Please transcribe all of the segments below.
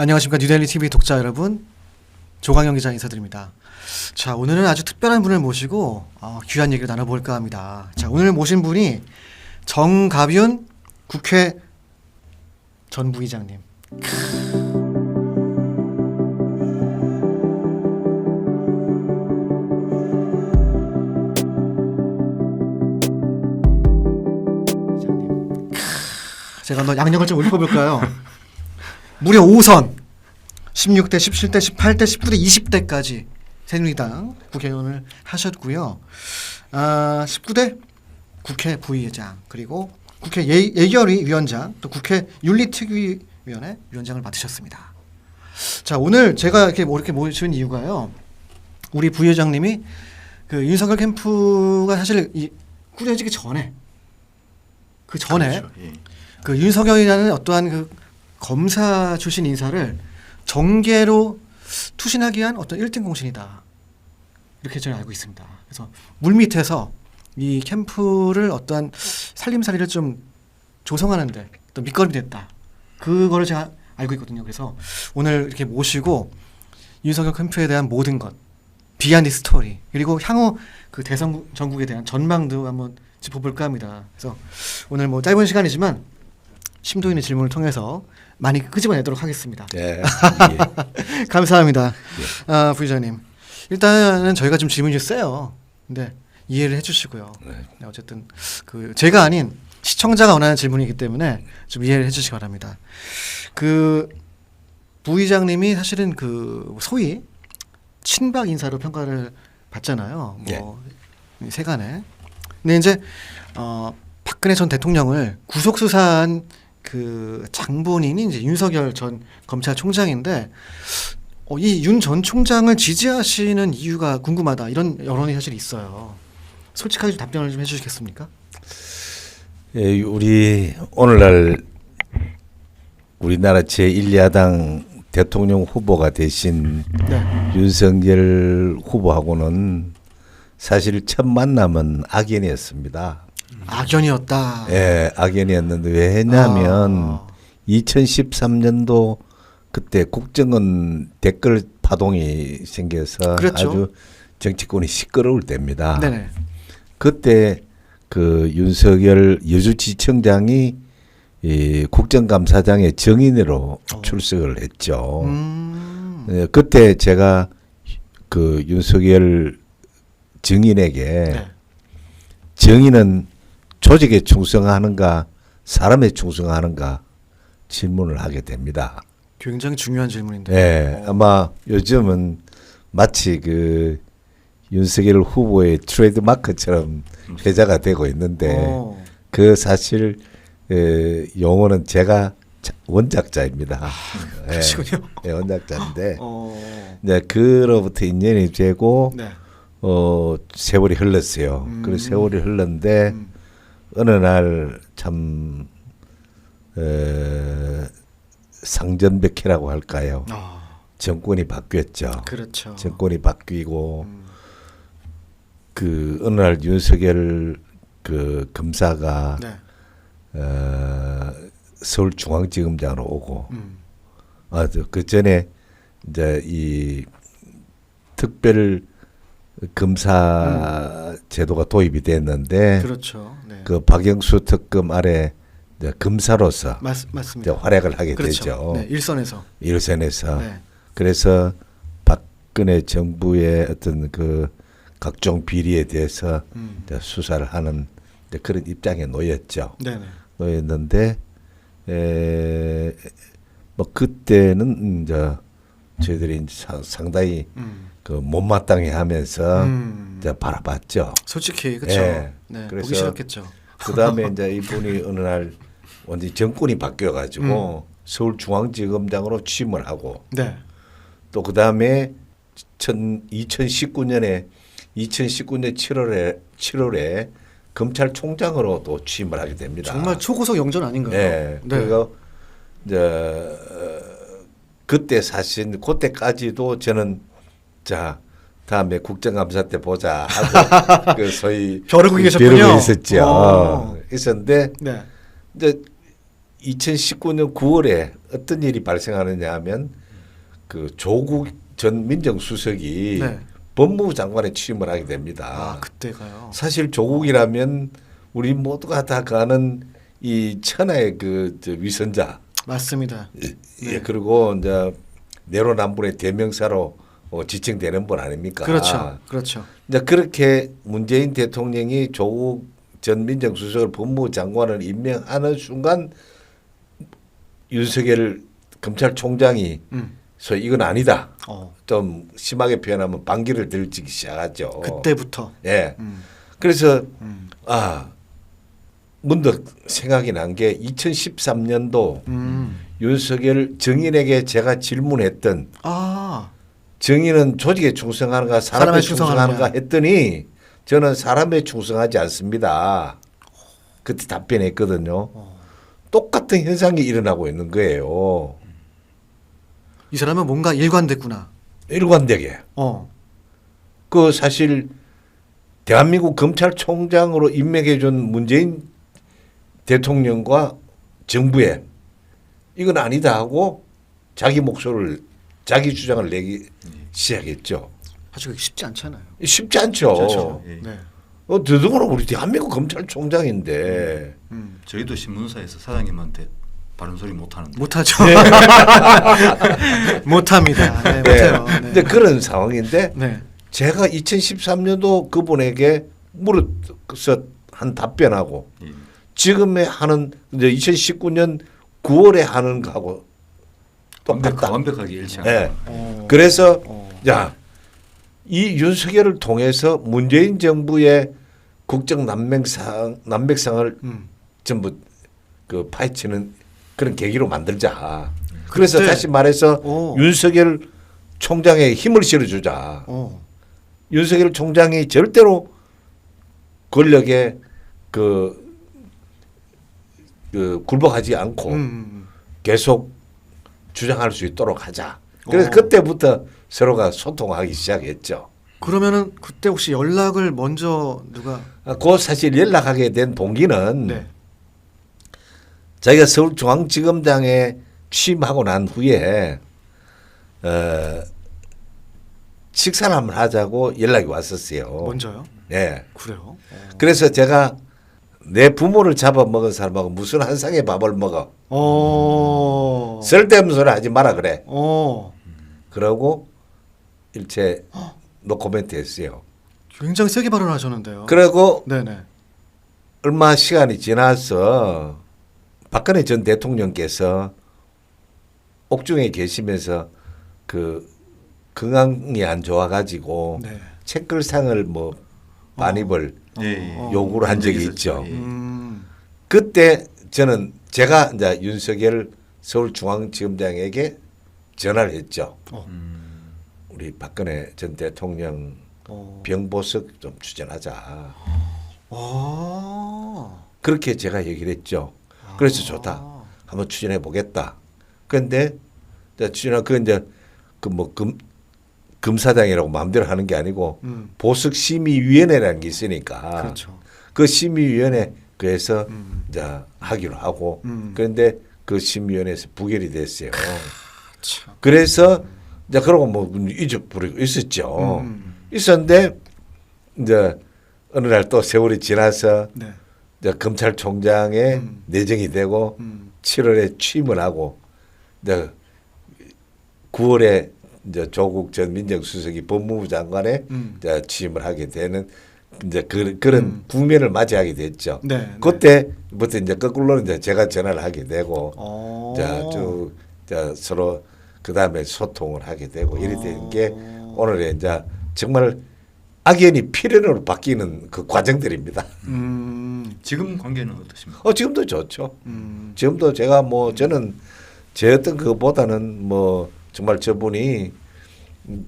안녕하십니까 뉴델리 TV 독자 여러분, 조광영 기자 인사드립니다. 자, 오늘은 아주 특별한 분을 모시고 귀한 얘기를 나눠볼까 합니다. 자, 오늘 모신 분이 정가윤 국회 전 부의장님. 제가 한번 양력을 좀 올려볼까요? 무려 5선 16대, 17대, 18대, 19대, 20대까지 새누리당 국회의원을 하셨고요. 19대 국회 부의회장, 그리고 국회 예결위 위원장, 또 국회 윤리특위위원회 위원장을 맡으셨습니다. 자, 오늘 제가 이렇게 모신 이유가요. 우리 부의회장님이 그 윤석열 캠프가 사실 꾸려지기 전에 그렇죠. 예. 그 윤석열이라는 어떠한 그 검사 출신 인사를 정계로 투신하기 위한 어떤 1등 공신이다, 이렇게 저는 알고 있습니다. 그래서 물밑에서 이 캠프를 어떠한 살림살이를 좀 조성하는데 또 밑거름이 됐다, 그거를 제가 알고 있거든요. 그래서 오늘 이렇게 모시고 윤석열 캠프에 대한 모든 것, 비하인드 스토리, 그리고 향후 그 대선 전국에 대한 전망도 한번 짚어볼까 합니다. 그래서 오늘 뭐 짧은 시간이지만 심도 있는 질문을 통해서 많이 끄집어내도록 하겠습니다. 네. 예. 감사합니다. 예. 부의장님, 일단은 저희가 좀 질문이 세요. 근데 이해를 해주시고요. 네. 어쨌든 그 제가 아닌 시청자가 원하는 질문이기 때문에 좀 이해를 해주시기 바랍니다. 그 부의장님이 사실은 그 소위 친박 인사로 평가를 받잖아요. 뭐 세간에. 근데 이제 박근혜 전 대통령을 구속 수사한 그 장본인이 이제 윤석열 전 검찰총장인데, 이 윤 전 총장을 지지하시는 이유가 궁금하다, 이런 여론이 사실 있어요. 솔직하게 좀 답변을 좀 해주시겠습니까? 예, 우리 오늘날 우리나라 제1야당 대통령 후보가 되신 윤석열 후보하고는 사실 첫 만남은 악연이었습니다. 악연이었다. 예, 악연이었는데 왜 했냐면 2013년도 그때 국정원 댓글 파동이 생겨서 그렇죠. 아주 정치권이 시끄러울 때입니다. 네네. 그때 그 윤석열 여주지청장이 이 국정감사장의 정인으로 출석을 했죠. 예, 그때 제가 그 윤석열 정인에게 정인은 조직에 충성하는가 사람에 충성하는가 질문을 하게 됩니다. 굉장히 중요한 질문인데. 네, 아마 요즘은 마치 그 윤석열 후보의 트레이드 마크처럼 회자가 되고 있는데 그 사실 용어는 제가 원작자입니다. 그러시군요. 네, 원작자인데 네, 그로부터 인연이 되고 세월이 흘렀어요. 그리고 세월이 흘렀는데 어느 날 참 상전백회라고 할까요? 정권이 바뀌었죠. 그렇죠. 정권이 바뀌고 그 어느 날 윤석열 그 검사가 서울중앙지검장으로 오고 그 전에 이제 이 특별 검사 제도가 도입이 됐는데 그렇죠. 네. 그 박영수 특검 아래 이제 검사로서 맞습니다. 활약을 하게 그렇죠. 되죠. 네, 일선에서. 네. 그래서 박근혜 정부의 어떤 그 각종 비리에 대해서 이제 수사를 하는 이제 그런 입장에 놓였죠. 네네. 놓였는데 뭐 그때는 이제 저희들이 상당히 그 못마땅해 하면서 이제 바라봤죠. 솔직히 그렇죠. 예. 네, 그래서 보기 싫었겠죠. 그 다음에 이제 이분이 어느 날 완전히 정권이 바뀌어가지고 서울중앙지검장으로 취임을 하고 또 그 다음에 2019년 7월에 검찰총장으로 또 취임을 하게 됩니다. 정말 초고속 영전 아닌가요? 네. 그리고 이제 그때 사실 그때까지도 저는 자 다음에 국정감사 때 보자 하고 그 소위 벼르고 계셨군요. 벼르고 있었죠. 있었는데 이제 2019년 9월에 어떤 일이 발생하느냐 하면 그 조국 전 민정수석이 네. 법무부 장관에 취임을 하게 됩니다. 아, 그때가요. 사실 조국이라면 우리 모두가 다 가는 이 천하의 저 위선자. 맞습니다. 예, 그리고 이제 내로남불의 대명사로 지칭되는 분 아닙니까? 그렇죠. 그렇죠. 이제 그렇게 문재인 대통령이 조국 전 민정수석을 법무부 장관을 임명하는 순간 윤석열 검찰총장이 소위 이건 아니다. 좀 심하게 표현하면 반기를 들기 시작하죠. 그때부터. 예. 그래서 문득 생각이 난 게 2013년도 윤석열 정인에게 제가 질문했던 정인은 조직에 충성하는가 사람에 충성하는가 했더니 저는 사람에 충성하지 않습니다. 그때 답변했거든요. 똑같은 현상이 일어나고 있는 거예요. 이 사람은 뭔가 일관됐구나. 일관되게. 그 사실 대한민국 검찰총장으로 임명해 준 문재인 대통령과 정부에 이건 아니다 하고 자기 목소리를 자기 주장을 내기 시작했죠. 사실 그게 쉽지 않잖아요. 쉽지 않죠. 그렇죠. 예. 네. 더더구나 우리 대한민국 검찰총장인데 저희도 신문사에서 사장님한테 바른 소리 못 하는데. 못하죠. 못합니다. 네, 네. 못해요. 네. 근데 그런 상황인데 네. 제가 2013년도 그분에게 물어서 한 답변하고 예. 지금에 하는 이제 2019년 9월에 하는 거하고 똑같다. 완벽하게 일치한다. 네. 그래서 이 윤석열을 통해서 문재인 정부의 국정 난맥상을 전부 그 파헤치는 그런 계기로 만들자. 그래서 그때- 다시 말해서 윤석열 총장에 힘을 실어주자. 윤석열 총장이 절대로 권력에 굴복하지 않고 계속 주장할 수 있도록 하자. 그래서 그때부터 서로가 소통하기 시작했죠. 그러면은 그때 혹시 연락을 먼저 누가? 그 사실 연락하게 된 동기는 네. 자기가 서울중앙지검장에 취임하고 난 후에 식사를 한번 하자고 연락이 왔었어요. 먼저요? 네. 그래요? 그래서 제가 내 부모를 잡아먹은 사람하고 무슨 한 상의 밥을 먹어. 쓸데없는 소리 하지 마라 그래. 그러고 일체 노코멘트 했어요. 굉장히 세게 발언하셨는데요. 그리고 네네. 얼마 시간이 지나서 박근혜 전 대통령께서 옥중에 계시면서 그 건강이 안 좋아가지고 네. 책글상을 뭐 반입을 요구를 한 적이 있죠. 예. 그때 저는 제가 이제 윤석열 서울중앙지검장에게 전화를 했죠. 우리 박근혜 전 대통령 병보석 좀 추진하자. 그렇게 제가 얘기를 했죠. 그래서 좋다. 한번 추진해 보겠다. 그런데 추진하 그 이제 그 뭐 검사장이라고 마음대로 하는 게 아니고 보석 심의위원회라는 게 있으니까 그렇죠. 그 심의위원회 그래서 이제 하기로 하고 그런데 그 심의위원회에서 부결이 됐어요. 참. 그래서 이제 그러고 뭐 잊어버리고 있었죠. 있었는데 이제 어느 날 또 세월이 지나서 네. 이제 검찰총장에 내정이 되고 7월에 취임을 하고 이제 9월에 이제 조국 전 민정수석이 법무부 장관에 이제 취임을 하게 되는 이제 그런 국면을 맞이하게 됐죠. 네. 그때부터 이제 거꾸로는 이제 제가 전화를 하게 되고 서로 그 다음에 소통을 하게 되고 이래 된 게 오늘의 이제 정말 악연이 필연으로 바뀌는 그 과정들입니다. 지금 관계는 어떠십니까? 지금도 좋죠. 지금도 제가 뭐 저는 제 어떤 그보다는 뭐 정말 저분이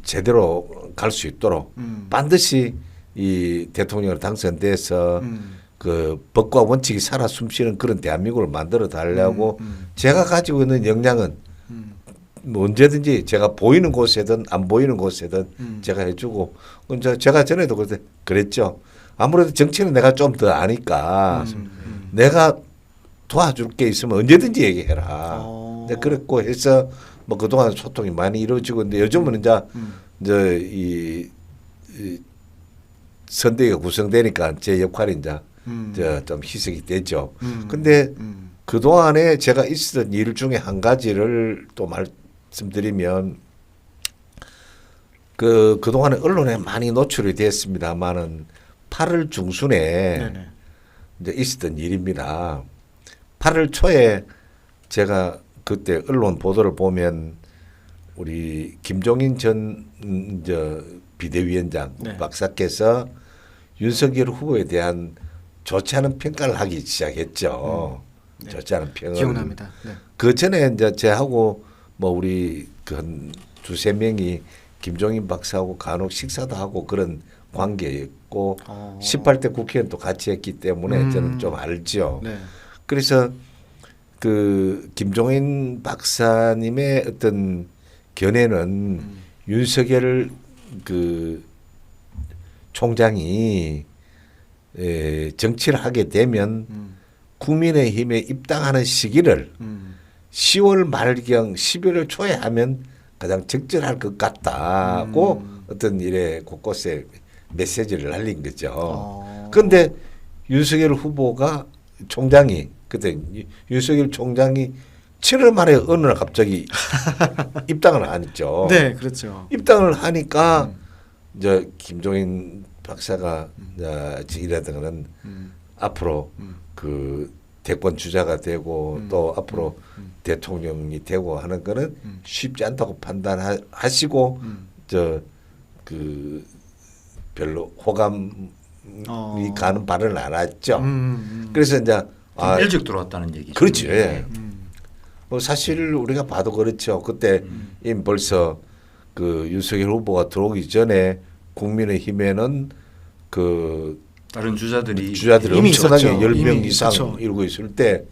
제대로 갈 수 있도록 반드시 이 대통령으로 당선돼서 그 법과 원칙이 살아 숨쉬는 그런 대한민국을 만들어 달라고 제가 가지고 있는 역량은 뭐 언제든지 제가 보이는 곳에든 안 보이는 곳에든 제가 해주고 제가 전에도 그랬죠. 아무래도 정치는 내가 좀 더 아니까 내가 도와줄 게 있으면 언제든지 얘기해라. 어. 네, 그랬고 해서 뭐 그동안 소통이 많이 이루어지고 있는데 요즘은 이제 이 선대위가 구성되니까 제 역할이 이제 좀 희석이 되죠. 근데 그동안에 제가 있었던 일 중에 한 가지를 또 말씀드리면 그동안에 언론에 많이 노출이 됐습니다만은 8월 중순에 네네. 이제 있었던 일입니다. 8월 초에 제가 그때 언론 보도를 보면 우리 김종인 전 비대위원장 네. 박사께서 윤석열 후보에 대한 좋지 않은 평가를 하기 시작했죠. 네. 좋지 않은 평을. 기억납니다. 네. 그 전에 이제 제하고 뭐 우리 그 한 두세 명이 김종인 박사하고 간혹 식사도 하고 그런 관계였고 18대 국회의원도 같이 했기 때문에 저는 좀 알죠. 네. 그래서 그 김종인 박사님의 어떤 견해는 윤석열 그 총장이 정치를 하게 되면 국민의힘에 입당하는 시기를 10월 말경 11월 초에 하면 가장 적절할 것 같다고 어떤 일에 곳곳에 메시지를 날린 거죠. 그런데 윤석열 후보가 총장이 그때 윤석열 총장이 7월 말에 어느 날 갑자기 입당을 안 했죠. 네, 그렇죠. 입당을 하니까 이제 김종인 박사가 이라든가는 앞으로 그 대권 주자가 되고 또 앞으로 대통령이 되고 하는 거는 쉽지 않다고 판단하시고 그 별로 호감이 가는 발언을 안 했죠. 그래서 이제 좀 일찍 들어왔다는 얘기죠. 그렇죠. 예. 뭐 사실 우리가 봐도 그렇죠. 그때 이미 벌써 그 윤석열 후보가 들어오기 전에 국민의힘에는 그 다른 주자들이 이미 엄청나게 있었죠. 10명 이미, 이상 그쵸. 이루고 있을 때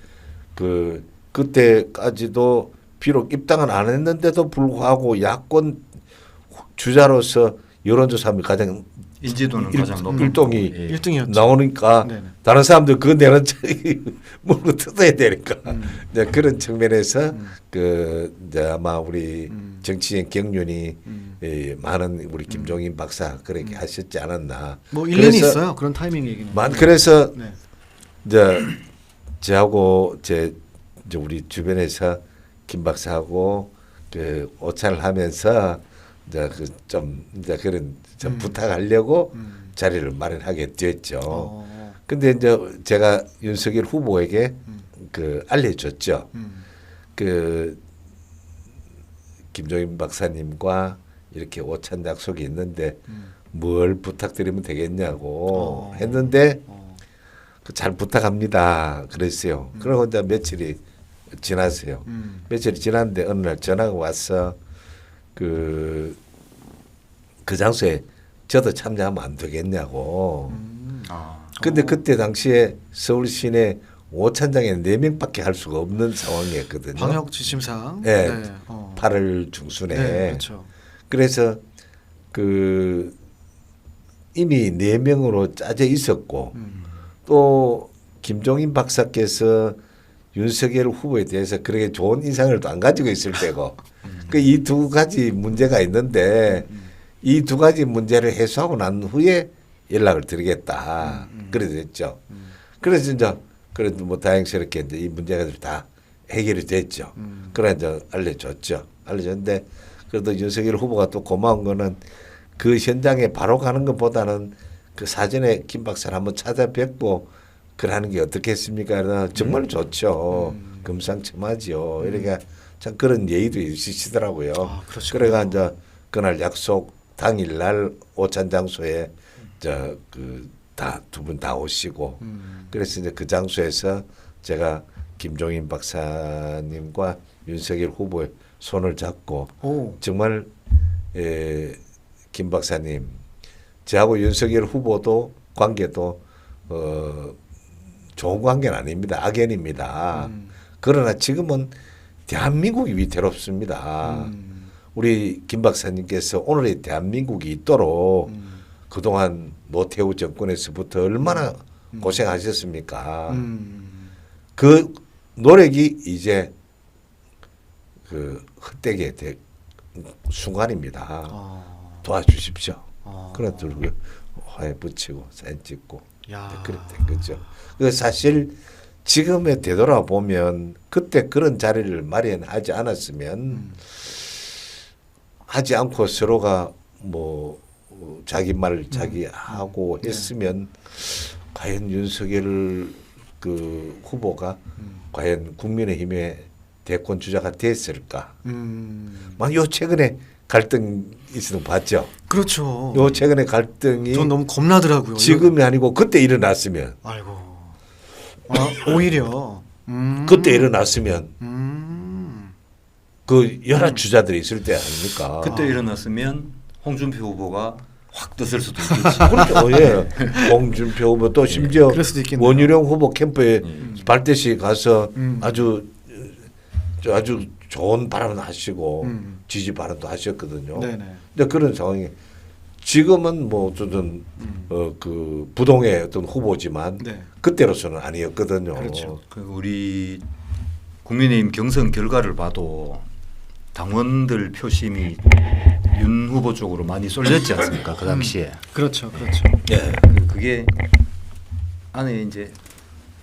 그때까지도 비록 입당은 안 했는데도 불구하고 야권 주자로서 여론조사하면 가장 인지도는 가장 높은 일동이 예. 1등이었죠. 나오니까 네네. 다른 사람들 그거 내는 물고 뜯어야 되니까 이제 그런 측면에서 그 이제 아마 우리 정치인 경륜이 많은 우리 김종인 박사 그렇게 하셨지 않았나. 뭐 일리는 있어요. 그런 타이밍 얘기는. 그래서 네. 이제 저하고 이제 우리 주변에서 김 박사하고 그 오찬을 하면서 이제 그 좀 이제 그런 좀 부탁하려고 자리를 마련하게 됐죠. 근데 이제 제가 윤석열 후보에게 그 알려줬죠. 그 김종인 박사님과 이렇게 오찬 약속이 있는데 뭘 부탁드리면 되겠냐고 했는데 잘 부탁합니다. 그랬어요. 그러고 이제 며칠이 지났어요. 며칠이 지났는데 어느 날 전화가 와서 그 장소에 저도 참여하면 안 되겠냐고. 근데 그때 당시에 서울 시내 오찬장에 4명밖에 할 수가 없는 상황이었거든요. 방역 지침상. 네. 네. 8월 중순에. 네, 그렇죠. 그래서 그 이미 4명으로 짜져 있었고 또 김종인 박사께서 윤석열 후보에 대해서 그렇게 좋은 인상을 또 안 가지고 있을 때고 그 이 두 가지 문제가 있는데 이 두 가지 문제를 해소하고 난 후에 연락을 드리겠다. 그래 됐죠. 그래서 이제 그래도 뭐 다행스럽게 이제 이 문제가 다 해결이 됐죠. 그래 이제 알려줬죠. 알려줬는데 그래도 윤석열 후보가 또 고마운 거는 그 현장에 바로 가는 것보다는 그 사전에 김 박사를 한번 찾아뵙고 그러는 게 어떻겠습니까? 그래서 정말 좋죠. 금상첨화죠. 이러니까 참 그런 예의도 있으시더라고요. 그러시구나. 그래가 이제 그날 약속 당일날 오찬 장소에 다 두 분 다 오시고 그래서 이제 그 장소에서 제가 김종인 박사님과 윤석열 후보의 손을 잡고 정말 김 박사님 저하고 윤석열 후보도 관계도 좋은 관계는 아닙니다. 악연입니다. 그러나 지금은 대한민국이 위태롭습니다. 우리 김 박사님께서 오늘의 대한민국이 있도록 그동안 노태우 정권에서부터 얼마나 고생하셨습니까? 그 노력이 이제 그 헛되게 될 순간입니다. 도와주십시오. 그런 들고 화에 붙이고 사진 찍고 그랬던 거죠. 그 사실 지금에 되돌아보면 그때 그런 자리를 마련하지 않았으면 하지 않고 서로가 뭐 자기 말 자기 하고 했으면 과연 윤석열 그 후보가 과연 국민의힘의 대권 주자가 됐을까? 요 최근에 갈등 있었던 거 봤죠? 그렇죠. 요 최근에 갈등이 전 너무 겁나더라고요. 지금이 아니고 그때 일어났으면 아이고. 오히려 그때 일어났으면 그 여러 주자들이 있을 때 아닙니까? 그때 일어났으면 홍준표 후보가 확 떴을 수도 있겠지. 그렇죠. 예. 홍준표 후보 또 심지어 그럴 수도 있겠네요. 원희룡 후보 캠프에 발대시 가서 아주 좋은 발언을 하시고 지지 발언도 하셨거든요. 네네. 근데 그런 상황이 지금은 뭐 어쨌든 그 부동의 어떤 후보지만 네. 그때로서는 아니었거든요. 그렇죠. 그 우리 국민의힘 경선 결과를 봐도 당원들 표심이 윤 후보 쪽으로 많이 쏠렸지 않습니까? 그 당시에. 그렇죠. 예. 그게 안에 이제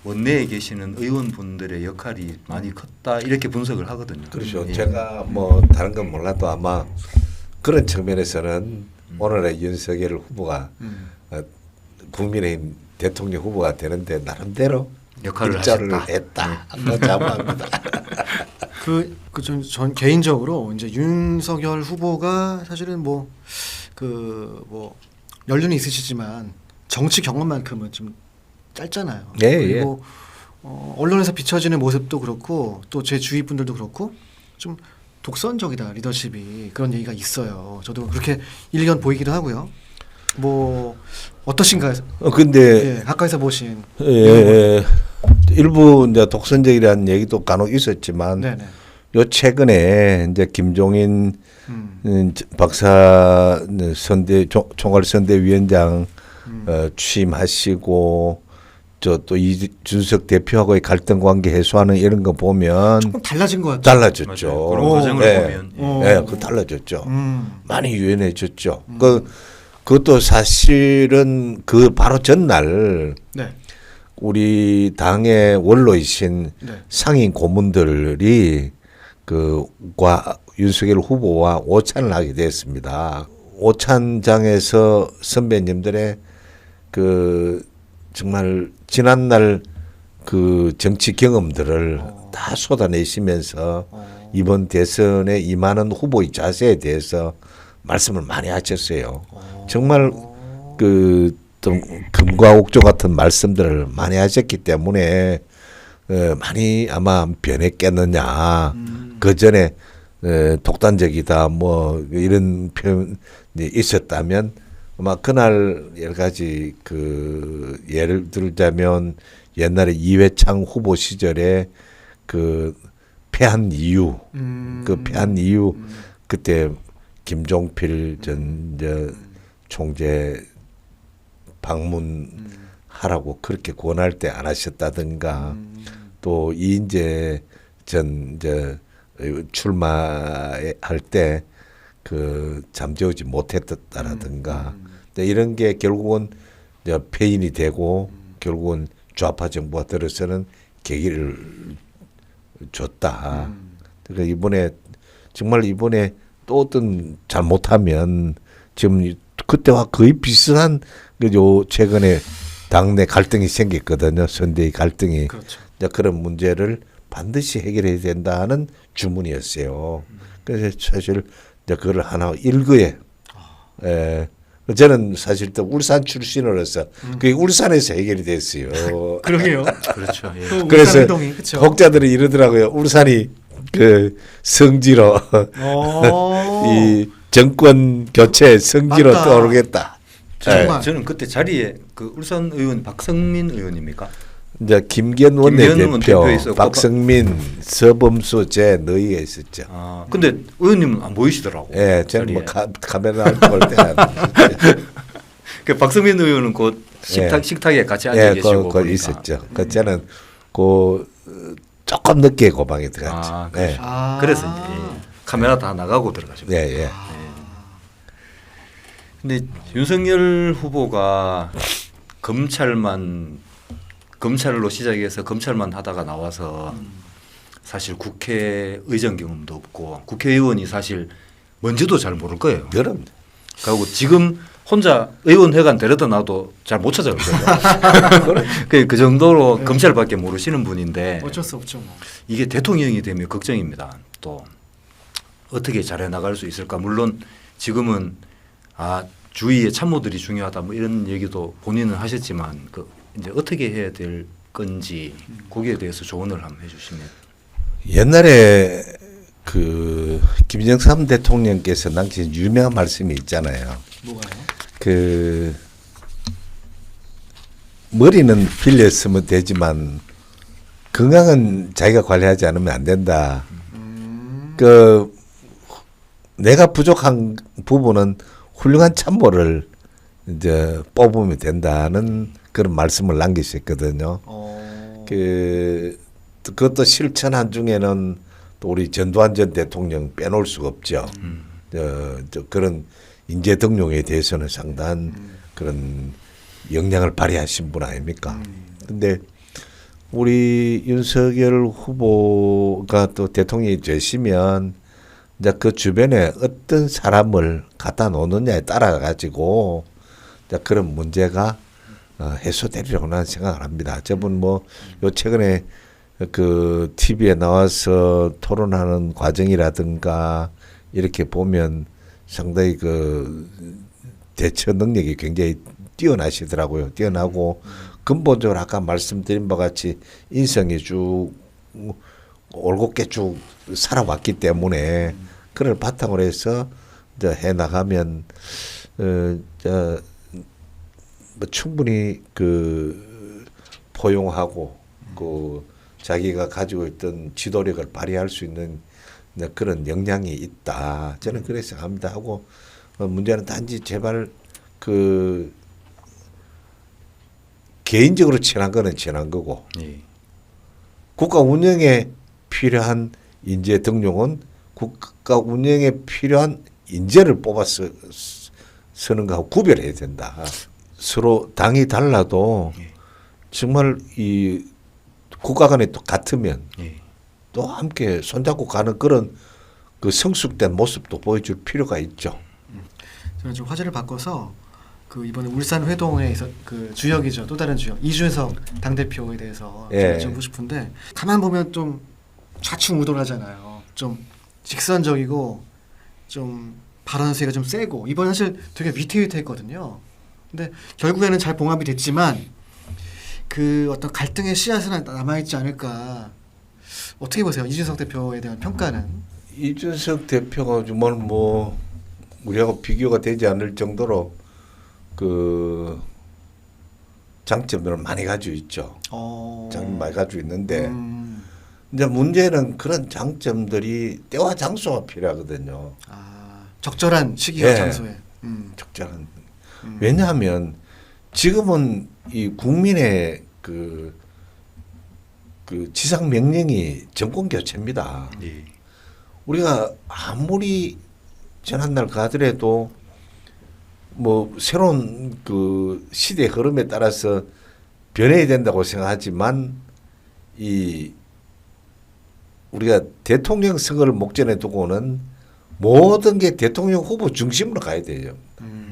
원내에 계시는 의원분들의 역할이 많이 컸다 이렇게 분석을 하거든요. 그렇죠. 예. 제가 뭐 다른 건 몰라도 아마 그런 측면에서는 오늘의 윤석열 후보가 국민의힘 대통령 후보가 되는데 나름대로 역할을 일자를 하셨다. 했다. 자부합니다. 전 개인적으로 이제 윤석열 후보가 사실은 연륜이 있으시지만 정치 경험만큼은 좀 짧잖아요. 예, 그리고 언론에서 비춰지는 모습도 그렇고 또 제 주위 분들도 그렇고 좀 독선적이다 리더십이 그런 얘기가 있어요. 저도 그렇게 일견 보이기도 하고요. 뭐 어떠신가요? 근데 예, 가까이서 보신. 일부 이제 독선적이라는 얘기도 간혹 있었지만 네네. 요 최근에 이제 김종인 박사 총괄 선대위원장 취임하시고 또 이준석 대표하고의 갈등 관계 해소하는 이런 거 보면 조금 달라진 것 같아요. 달라졌죠. 맞아요. 그런 과정을 네. 보면 네, 그 달라졌죠. 많이 유연해졌죠. 그것도 사실은 그 바로 전날 네. 우리 당의 원로이신 네. 상임 고문들이 과 윤석열 후보와 오찬을 하게 됐습니다. 오찬장에서 선배님들의 정말 지난날 정치 경험들을 다 쏟아내시면서 이번 대선에 임하는 후보의 자세에 대해서 말씀을 많이 하셨어요. 정말 좀 금과 옥조 같은 말씀들을 많이 하셨기 때문에 많이 아마 변했겠느냐. 그 전에 독단적이다 뭐 이런 표현이 있었다면 아마 그날 여러 가지 예를 들자면 옛날에 이회창 후보 시절에 패한 이유 패한 이유 그때 김종필 전 총재 방문하라고 그렇게 권할 때 안 하셨다든가 또 이인재 전 출마할 때 잠재우지 못했다라든가 이런 게 결국은 폐인이 되고 결국은 좌파 정부가 들어서는 계기를 줬다. 그러니까 이번에 또 어떤 잘못하면 지금 그때와 거의 비슷한 최근에 당내 갈등이 생겼거든요. 선대위 갈등이. 그렇죠. 그런 문제를 반드시 해결해야 된다는 주문이었어요. 그래서 사실 그걸 하나 일거에 저는 사실 또 울산 출신으로서 그게 울산에서 해결이 됐어요. 그러게요. 그렇죠. 예. 또 그래서 울산이동이, 그쵸? 독자들이 이러더라고요. 울산이 성지로 이 정권 교체 성지로 맞다. 떠오르겠다. 정말. 저는 그때 자리에 울산 의원 박성민 의원입니까? 이제 김기현 김기현 원내대표, 대표 있었고, 박성민, 서범수 제 너희가 있었죠. 근데 의원님은 안 보이시더라고. 예, 저는 뭐 카메라 볼 때. 그 박성민 의원은 곧 식탁에 같이 앉아 계시고 그 보니까. 있었죠. 저는 조금 늦게 고방에 들어갔죠. 아, 네. 아. 그래서 이제 예. 카메라 다 나가고 들어가죠. 예, 예. 근데 윤석열 후보가 검찰로 시작해서 검찰만 하다가 나와서 사실 국회의정 경험도 없고 국회의원이 사실 뭔지도 잘 모를 거예요. 그럼 그리고 지금 혼자 의원회관 데려다 놔도 잘 못 찾아올 거예요. 그 정도로 네. 검찰밖에 모르시는 분인데 어쩔 수 없죠. 뭐. 이게 대통령이 되면 걱정입니다. 또 어떻게 잘해 나갈 수 있을까? 물론 지금은 주위의 참모들이 중요하다 뭐 이런 얘기도 본인은 하셨지만 그 이제 어떻게 해야 될 건지 거기에 대해서 조언을 한번 해주시면. 옛날에 그 김정삼 대통령께서 남긴 유명한 말씀이 있잖아요. 뭐가요? 그 머리는 빌려 쓰면 되지만 건강은 자기가 관리하지 않으면 안 된다. 그 내가 부족한 부분은 훌륭한 참모를 이제 뽑으면 된다는 그런 말씀을 남기셨거든요. 그것도 실천한 중에는 또 우리 전두환 전 대통령 빼놓을 수가 없죠. 그런 인재 등용에 대해서는 상당한 그런 역량을 발휘하신 분 아닙니까? 근데 우리 윤석열 후보가 또 대통령이 되시면 이제 그 주변에 어떤 사람을 갖다 놓느냐에 따라 가지고 이제 그런 문제가 해소되리라고 나는 생각을 합니다. 저분 요 최근에 그 TV에 나와서 토론하는 과정이라든가 이렇게 보면 상당히 그 대처 능력이 굉장히 뛰어나시더라고요. 뛰어나고 근본적으로 아까 말씀드린 바와 같이 인성이 쭉 올곧게 쭉 살아왔기 때문에 그걸 바탕으로 해서 이제 해 나가면 뭐 충분히 그 포용하고 그 자기가 가지고 있던 지도력을 발휘할 수 있는 그런 역량이 있다. 저는 그렇게 생각합니다. 하고 문제는 단지 제발 그 개인적으로 친한 거는 친한 거고 예. 국가 운영에 필요한 인재 등용은 국가 운영에 필요한 인재를 뽑아서 쓰는 거하고 구별해야 된다. 서로 당이 달라도 정말 이 국가 간에 또 같으면 또 함께 손잡고 가는 그런 그 성숙된 모습도 보여줄 필요가 있죠. 저는 좀 화제를 바꿔서 그 이번에 울산 회동에 그 주역이죠. 또 다른 주역 이준석 당대표에 대해서 예. 좀 여쭤보고 싶은데 가만 보면 좀 좌충우돌하잖아요. 좀 직선적이고 좀 발언 수위가 좀 세고 이번 사실 되게 위태위태했거든요. 근데 결국에는 잘 봉합이 됐지만 그 어떤 갈등의 씨앗은 남아있지 않을까. 어떻게 보세요? 이준석 대표에 대한 평가는? 이준석 대표가 정말 뭐 우리하고 비교가 되지 않을 정도로 그 장점들을 많이 가지고 있죠. 장점 많이 가지고 있는데 이제 문제는 그런 장점들이 때와 장소가 필요하거든요. 적절한 시기와 예. 장소에. 적절한. 왜냐하면 지금은 이 국민의 그 지상 명령이 정권 교체입니다. 예. 우리가 아무리 지난날 가더라도 뭐 새로운 그 시대 흐름에 따라서 변해야 된다고 생각하지만 이 우리가 대통령 선거를 목전에 두고는 모든 게 대통령 후보 중심으로 가야 돼요.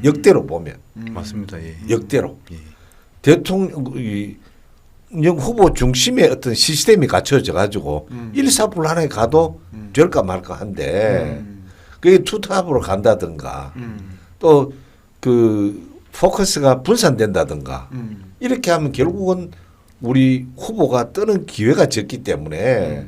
역대로 보면 맞습니다. 예. 역대로 예. 대통령 후보 중심의 어떤 시스템이 갖춰져 가지고 일사불란하게 가도 될까 말까 한데 그게 투탑으로 간다든가 또 그 포커스가 분산된다든가 이렇게 하면 결국은 우리 후보가 뜨는 기회가 적기 때문에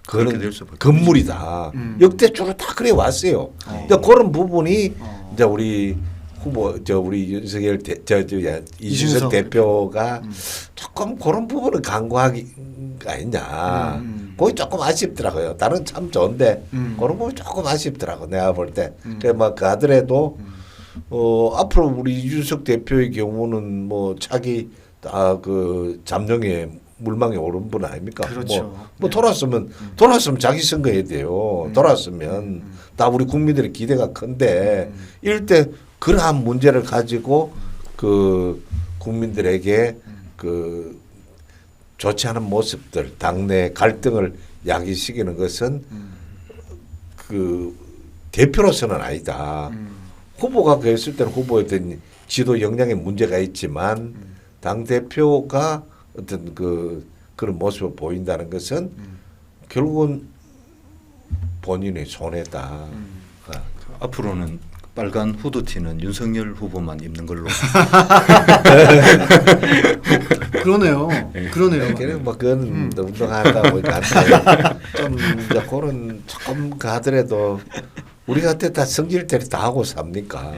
그렇게 그거는 될 수밖에 건물이다. 역대적으로 다 그래 왔어요. 이제 그런 부분이 이제 우리 후보 우리 윤석열 이준석 대표가 조금 그런 부분을 간과하기 아니냐. 거기 조금 아쉽더라고요. 다른 참 좋은데 그런 부분 조금 아쉽더라고 내가 볼 때. 그래 뭐 가더라도 앞으로 우리 이준석 대표의 경우는 뭐 차기 그 잠룡에 물망에 오른 분 아닙니까? 그렇죠. 뭐 네. 돌아왔으면 자기 선거해야 돼요. 돌아왔으면 다 우리 국민들의 기대가 큰데 이럴 때 그러한 문제를 가지고 그 국민들에게 그 좋지 않은 모습들, 당내 갈등을 야기시키는 것은 그 대표로서는 아니다. 후보가 그랬을 때는 후보에 대한 지도 역량에 문제가 있지만 당 대표가 어떤 그런 모습을 보인다는 것은 결국은 본인의 손해다. 아, 앞으로는 빨간 후드티는 윤석열 후보만 입는 걸로. 그러네요. 그러네요. 그래 뭐 그건 운동한다 보니까 좀 이제 그런 조금 가더라도 우리가 다 성질 대로 다 하고 삽니까?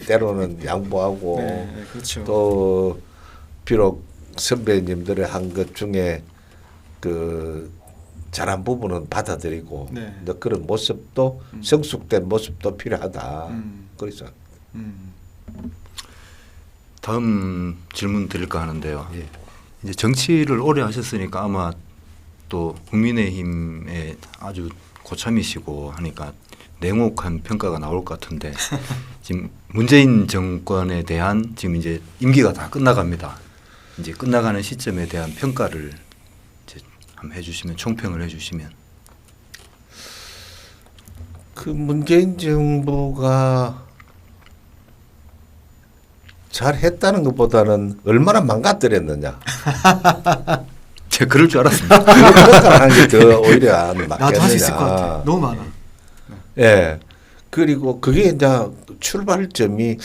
때로는 양보하고 네, 그렇죠. 또 비록 선배님들의 한 것 중에 그 잘한 부분은 받아들이고 네. 이제 그런 모습도 성숙된 모습도 필요하다. 그래서 다음 질문 드릴까 하는데요. 이제 정치를 오래 하셨으니까 아마 또 국민의힘에 아주 고참이시고 하니까 냉혹한 평가가 나올 것 같은데 지금 문재인 정권에 대한 지금 이제 임기가 다 끝나갑니다. 이제 끝나가는 시점에 대한 평가를 이제 한번 해주시면 총평을 해주시면. 그 문재인 정부가 잘했다는 것보다는 얼마나 망가뜨렸느냐. 제가 그럴 줄 알았습니다. 그런 하는 게 더 오히려 맞겠느냐. 나도 할 수 있을 것 같아. 너무 많아. 예. 그리고 그게 이제 출발점이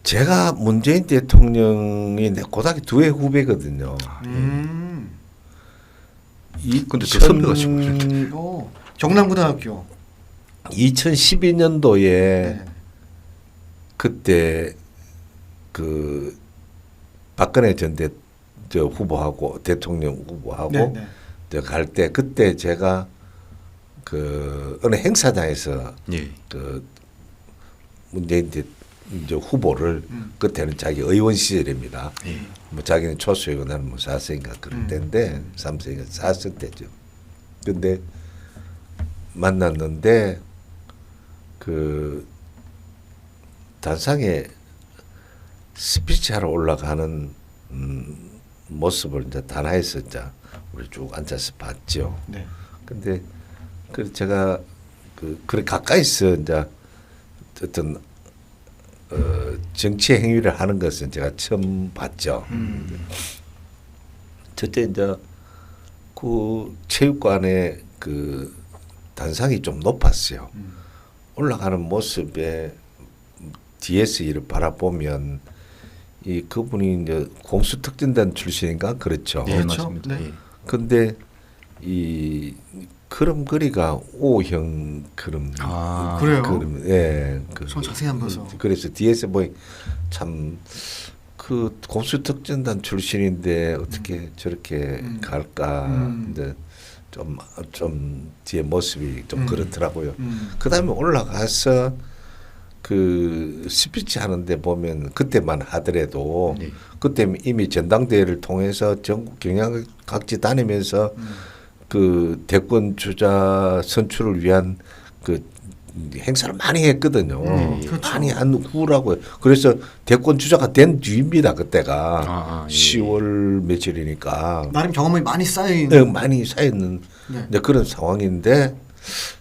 제가 문재인 대통령이 내 고등학교 2회 후배거든요. 근데 저 선배가시고 경남고등학교. 2012년도에 네. 그때 그 박근혜 저 후보하고 대통령 후보하고 네. 갈 때 그때 제가 그 어느 행사장에서 예. 그 문재인 이제 후보를 그때는 자기 의원 시절입니다. 예. 뭐 자기는 초수이고 나는 뭐 4세인가 그런 때인데 3세인가 4세 때죠. 근데 만났는데 그 단상에 스피치하러 올라가는 모습을 이제 단하에서 이제 우리 쭉 앉아서 봤죠. 네. 근데 그 제가 그래 가까이서 이제 어떤 정치 행위를 하는 것은 제가 처음 봤죠. 첫째 이제 그 체육관에 그 단상이 좀 높았어요. 올라가는 모습에 뒤에서 이를 바라보면 이 그분이 이제 공수특전단 출신인가 그렇죠. 예, 그렇죠. 맞습니다. 네. 예. 근데 이 걸음걸이가 O형 걸음. 아, 그래요? 걸음, 예. 좀 자세히 한번 봐서. 그래서 뒤에서 보니 참 그 공수특전단 출신인데 어떻게 저렇게 갈까. 이제 좀 뒤에 모습이 좀 그렇더라고요. 그다음에 올라가서 그 스피치 하는데 보면 그때만 하더라도 네. 그때 이미 전당대회를 통해서 전국 경향각지 다니면서 그 대권 주자 선출을 위한 그 행사를 많이 했거든요. 그렇죠. 많이 한 후라고요. 그래서 대권 주자가 된 뒤입니다. 그때가 예. 10월 며칠이니까 나름 경험이 많이 쌓인. 네, 많이 쌓였는 네. 이제 그런 상황인데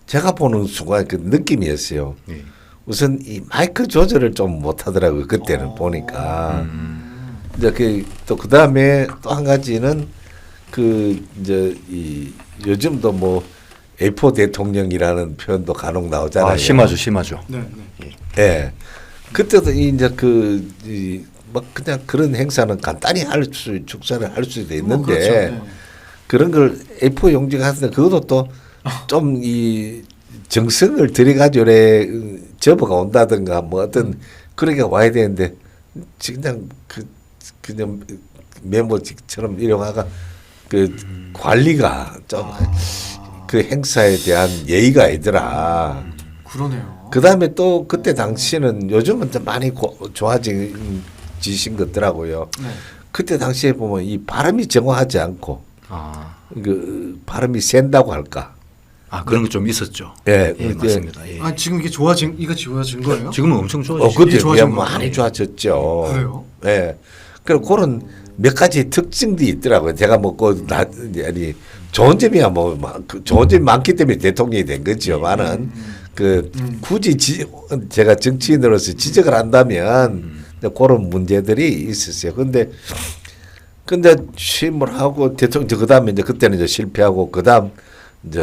제가 보는 순간 그 느낌이었어요. 예. 우선 이 마이크 조절을 좀 못하더라고요. 그때는 보니까 이제 그 다음에 또 한 가지는 그 이제 이 요즘도 뭐 A4 대통령이라는 표현도 간혹 나오잖아요. 아, 심하죠. 네. 예. 그때도 이제 막 그냥 그런 행사는 간단히 축사를 할 수도 있는데 그렇죠. 네. 그런 걸 A4 용지가 하는데 그것도 또 좀 이 정성을 들여가지고 접어가 온다든가 뭐 어떤 그런 게 와야 되는데 그냥 그냥 메모지처럼 이용하가 그 관리가 좀 그 행사에 대한 예의가 아니더라. 그러네요. 그 다음에 또 그때 당시에는 요즘은 좀 많이 좋아지신 것더라고요. 네. 그때 당시에 보면 이 발음이 정확하지 않고 그 발음이 센다고 할까. 그런 거 좀 있었죠. 예, 예, 맞습니다. 예. 지금 이게 좋아진 거예요? 지금은 엄청 좋아졌죠. 그때 좋아진 비하면 많이 좋아졌죠. 그래요? 예. 그리고 그런 몇 가지 특징들이 있더라고요. 제가 아니 좋은 점이야 좋은 점이 많기 때문에 대통령이 된 거죠. 많은 굳이 제가 정치인으로서 지적을 한다면 그런 문제들이 있었어요. 근데 취임을 하고 대통령 그다음에 이제 그때는 이제 실패하고 그다음 이제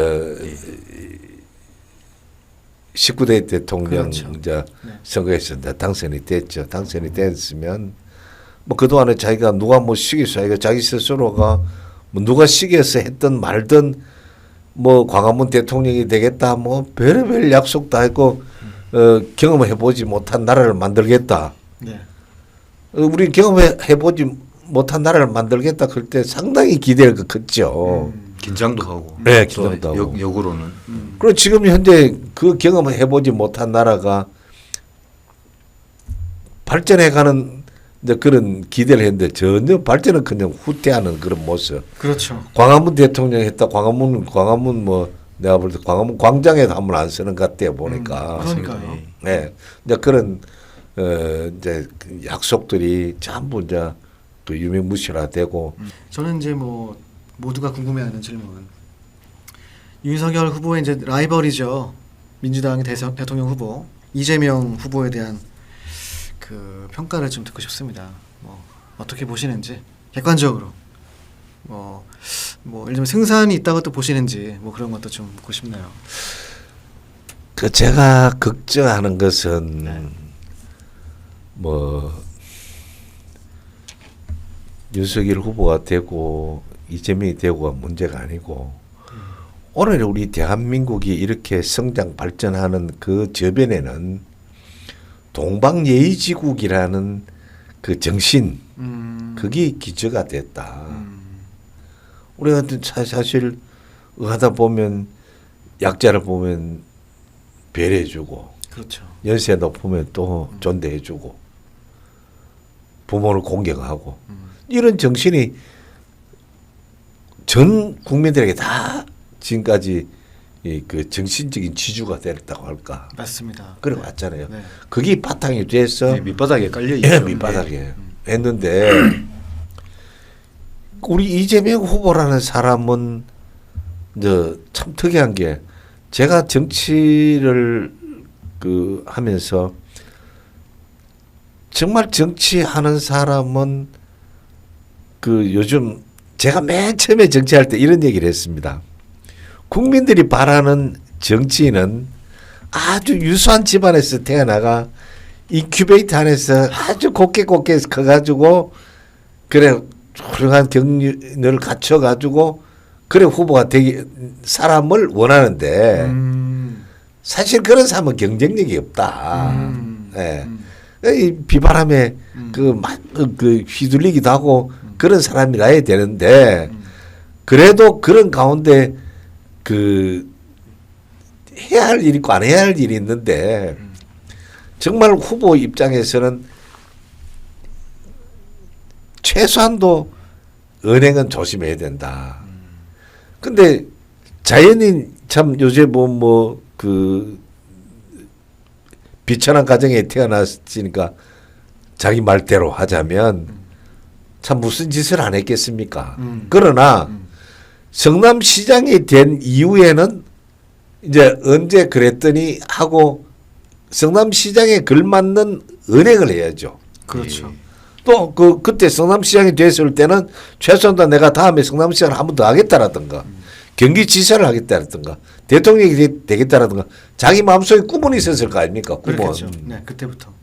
19대 대통령 그렇죠. 이제 선거에서 이제 당선이 됐죠. 당선이 됐으면 뭐 그동안에 자기가 누가 뭐 시기서 자기가 자기 스스로가 뭐 누가 시기해서 했든 말든 뭐 광화문 대통령이 되겠다 뭐 별의별 약속 다 했고 경험해 보지 못한 나라를 만들겠다. 네. 우리 경험해 보지 못한 나라를 만들겠다 그럴 때 상당히 기대가 컸죠. 긴장도 하고. 네, 긴장도 하고. 역으로는. 그리고 지금 현재 그 경험을 해보지 못한 나라가 발전해가는 이제 그런 기대를 했는데 전혀 발전은 그냥 후퇴하는 그런 모습. 그렇죠. 광화문 대통령 했다. 광화문 뭐 내가 볼 때 광화문 광장에도 한번 안 쓰는 것 같아 보니까. 그러니까요. 네, 이제 그런 이제 그 약속들이 전부 이제 그 유명무실화되고. 저는 이제 뭐 모두가 궁금해하는 질문. 윤석열 후보의 이제 라이벌이죠. 민주당의 대통령 후보 이재명 후보에 대한 그 평가를 좀 듣고 싶습니다. 뭐 어떻게 보시는지 객관적으로 뭐 예를 들면 승산이 있다고 또 보시는지 뭐 그런 것도 좀 묻고 싶네요. 그 제가 걱정하는 것은 뭐 윤석열 후보가 되고 이재명이 되고가 문제가 아니고 오늘 우리 대한민국이 이렇게 성장 발전하는 그 저변에는 동방예의지국이라는 그 정신 그게 기저가 됐다. 우리가 사실 하다 보면 약자를 보면 배려해주고 그렇죠. 연세 높으면 또 존대해주고 부모를 공경하고 이런 정신이 전 국민들에게 다 지금까지 그 정신적인 지주가 됐다고 할까. 맞습니다. 그래 왔잖아요. 네. 그게 바탕이 돼서 밑바닥에 깔려 있죠. 예, 밑바닥에 했는데 우리 이재명 후보라는 사람은 이제 참 특이한 게 제가 정치를 그 하면서 정말 정치하는 사람은 그 요즘 제가 맨 처음에 정치할 때 이런 얘기를 했습니다. 국민들이 바라는 정치인은 아주 유수한 집안에서 태어나가 인큐베이터 안에서 아주 곱게 커가지고 그래 훌륭한 경륜을 갖춰가지고 그래 후보가 되기 사람을 원하는데 사실 그런 사람은 경쟁력이 없다. 예. 이 비바람에 그 휘둘리기도 하고 그런 사람이라야 되는데 그래도 그런 가운데 그 해야 할 일이 있고 안 해야 할 일이 있는데 정말 후보 입장에서는 최소한도 은행은 조심해야 된다. 근데 자연인 참 요새 그 비천한 가정에 태어났으니까 자기 말대로 하자면 참 무슨 짓을 안 했겠습니까? 그러나 성남시장이 된 이후에는 이제 언제 그랬더니 하고 성남시장에 걸맞는 은행을 해야죠. 그렇죠. 또 그때 성남시장이 됐을 때는 최소한 내가 다음에 성남시장을 한 번 더 하겠다라든가 경기지사를 하겠다라든가 대통령이 되겠다라든가 자기 마음속에 꿈은 있었을 거 아닙니까? 꿈은. 그렇겠죠. 네, 그때부터.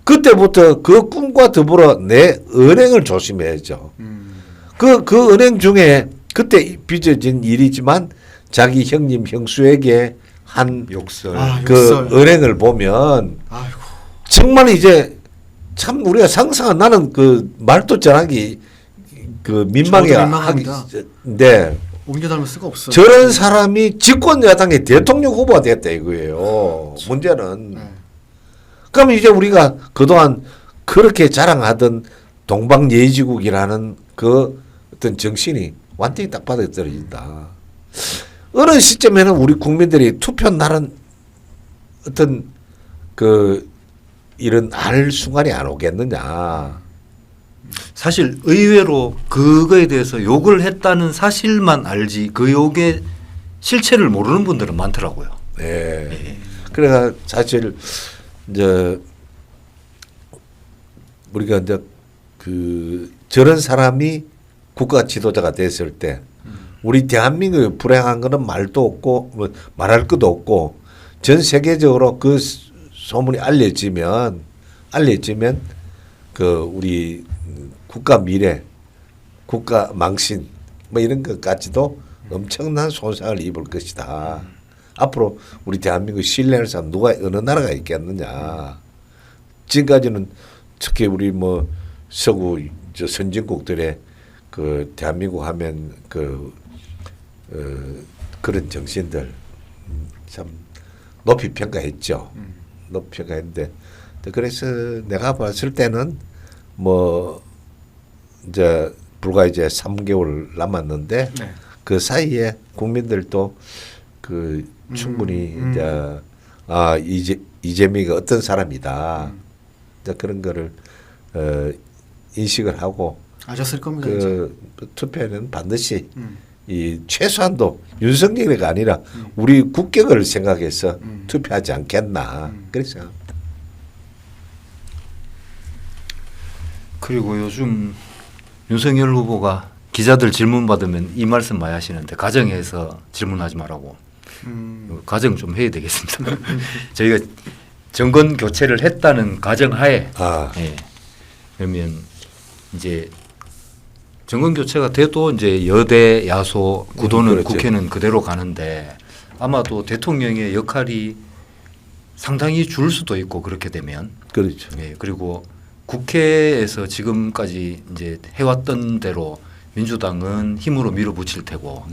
그때부터 그 꿈과 더불어 내 은행을 조심해야죠. 그 은행 중에 그때 빚어진 일이지만 자기 형님 형수에게 한 욕설. 그 은행을 보면 아이고. 정말 이제 참 우리가 상상한 나는 그 말도 전하기 그 민망해 저도 민망합니다. 하기인데 옮겨 닮을 수가 없어요. 저런 사람이 집권 여당의 대통령 후보가 됐다 이거예요. 문제는. 네. 그러면 이제 우리가 그동안 그렇게 자랑하던 동방예의지국이라는 그 어떤 정신이 완전히 딱 받아떨어진다. 어느 시점에는 우리 국민들이 투표 날은 어떤 그 이런 알 순간이 안 오겠느냐. 사실 의외로 그거에 대해서 욕을 했다는 사실만 알지 그 욕의 실체를 모르는 분들은 많더라고요. 네. 그래서 사실 이제 우리가 이제 그 저런 사람이 국가 지도자가 됐을 때 우리 대한민국이 불행한 거는 말도 없고 뭐 말할 것도 없고 전 세계적으로 그 소문이 알려지면 그 우리 국가 미래, 국가 망신 뭐 이런 것까지도 엄청난 손상을 입을 것이다. 앞으로 우리 대한민국 신뢰할 사람 누가 어느 나라가 있겠느냐. 지금까지는 특히 우리 뭐 서구 저 선진국들의 그 대한민국 하면 그런 정신들 참 높이 평가했죠. 높이 평가했는데 그래서 내가 봤을 때는 뭐 이제 불과 이제 3개월 남았는데 네. 그 사이에 국민들도 그 충분히 이제 이재명이가 어떤 사람이다. 이제 그런 거를 인식을 하고 아셨을 겁니다. 그 투표에는 반드시 이 최소한도 윤석열이가 아니라 우리 국격을 생각해서 투표하지 않겠나. 그래서 그리고 요즘 윤석열 후보가 기자들 질문 받으면 이 말씀 많이 하시는데 가정에서 질문하지 말라고. 가정 좀 해야 되겠습니다. 저희가 정권 교체를 했다는 가정하에 예. 그러면 이제 정권 교체가 돼도 이제 여대 야소 구도는 그렇지. 국회는 그대로 가는데 아마도 대통령의 역할이 상당히 줄 수도 있고 그렇게 되면 그렇죠. 예, 그리고 국회에서 지금까지 이제 해왔던 대로 민주당은 힘으로 밀어붙일 테고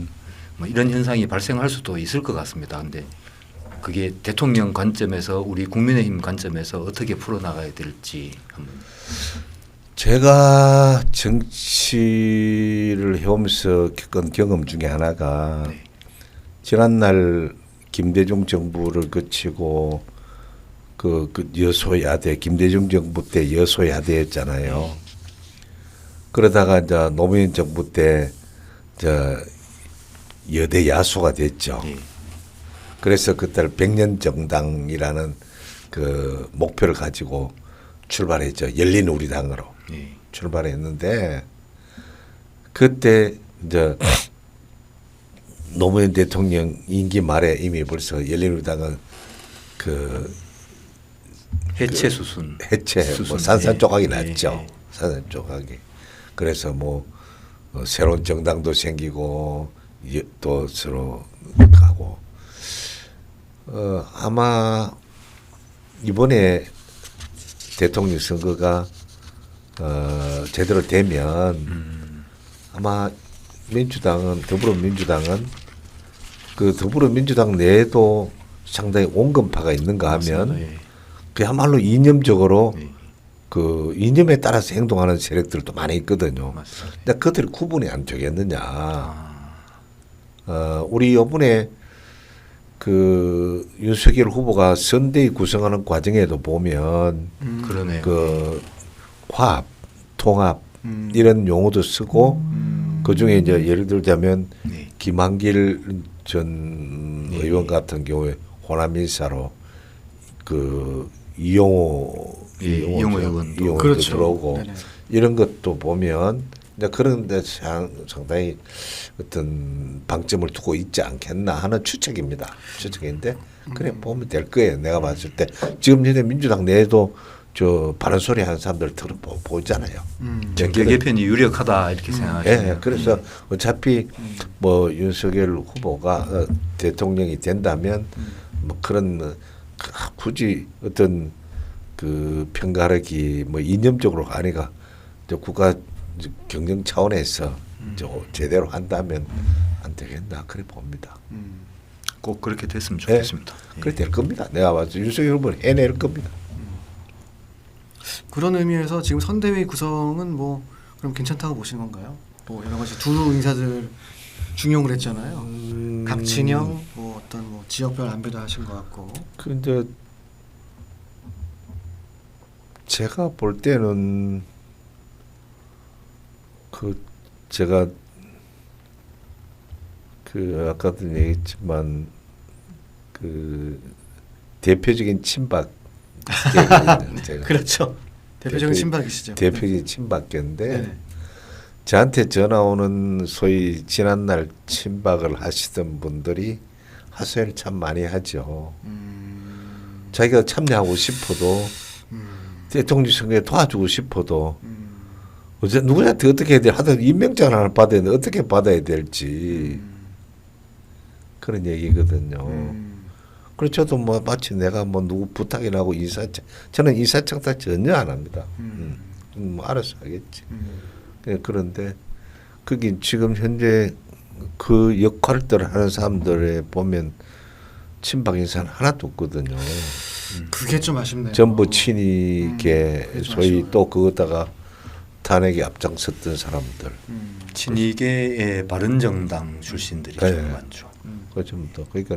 뭐 이런 현상이 발생할 수도 있을 것 같습니다. 근데 그게 대통령 관점에서 우리 국민의힘 관점에서 어떻게 풀어나가야 될지 한번. 제가 정치를 해오면서 겪은 경험 중에 하나가 네. 지난날 김대중 정부를 거치고 그 여소야대 김대중 정부 때 여소야대였잖아요. 그러다가 이제 노무현 정부 때 여대 야수가 됐죠. 네. 그래서 그때 100년 정당이라는 그 목표를 가지고 출발했죠. 열린 우리당으로 네. 출발했는데 그때 이제 노무현 대통령 임기 말에 이미 벌써 열린 우리당은 그 해체 수순. 해체 수순. 뭐 산산조각이 네. 났죠. 네. 산산조각이. 그래서 뭐 새로운 정당도 생기고 또 서로 가고 아마 이번에 대통령 선거가 제대로 되면 아마 민주당은 더불어민주당은 그 더불어민주당 내에도 상당히 온건파가 있는가 하면 맞습니다. 예. 그야말로 이념적으로 예. 그 이념에 따라서 행동하는 세력들도 많이 있거든요. 맞습니다. 근데 그들이 구분이 안 되겠느냐. 우리 이번에 그 윤석열 후보가 선대위 구성하는 과정에도 보면 그러네요. 그 화합, 통합 이런 용어도 쓰고 그 중에 이제 예를 들자면 네. 김한길 전 의원 같은 경우에 호남인사로 그 이용호 이용호 의원도. 이용호도 그렇죠. 들어오고 네네. 이런 것도 보면 이제 그런 데 상당히 어떤 방점을 두고 있지 않겠나 하는 추측입니다. 추측인데 그래 보면 될 거예요. 내가 봤을 때 지금 현재 민주당 내에도 저 바른 소리 하는 사람들 보잖아요. 정계 개편이 유력하다 이렇게 생각하시네요. 예, 그래서 어차피 뭐 윤석열 후보가 대통령이 된다면 뭐 그런 굳이 어떤 그 평가하기 뭐 이념적으로 아니가 저 국가 경영 차원에서 저 제대로 한다면 안 되겠나 그래 봅니다. 꼭 그렇게 됐으면 좋겠습니다. 그래 될 겁니다. 내가 봐서 윤석열 후보는 해낼 겁니다. 그런 의미에서 지금 선대위 구성은 뭐 그럼 괜찮다고 보시는 건가요? 뭐 여러 가지 두 인사들 중용을 했잖아요. 각 진영 뭐 어떤 뭐 지역별 안배도 하신 것 같고. 근데 제가 볼 때는 제가 아까도 얘기했지만 대표적인 친박 제가 그렇죠. 대표적인 친박이시죠. 대표적인 친박계인데 네. 저한테 전화 오는 소위 지난날 친박을 하시던 분들이 하소연을 참 많이 하죠. 자기가 참여하고 싶어도 대통령 선거에 도와주고 싶어도 누구한테 어떻게 해야 돼? 하여튼 임명장 하나 받아야 돼. 어떻게 받아야 될지 그런 얘기거든요. 그래서 저도 뭐 마치 내가 뭐 누구 부탁이나 하고 저는 인사청탁 전혀 안 합니다. 뭐 알아서 하겠지. 그런데 그게 지금 현재 그 역할들을 하는 사람들에 보면 친박 인사는 하나도 없거든요. 그게 좀 아쉽네요. 전부 친이계 그게 좀 소위 아쉬워요. 또 그거다가 탄핵에 앞장섰던 사람들. 친이계의 바른정당 출신들이 네. 좀 많죠. 그 전부 다 그러니까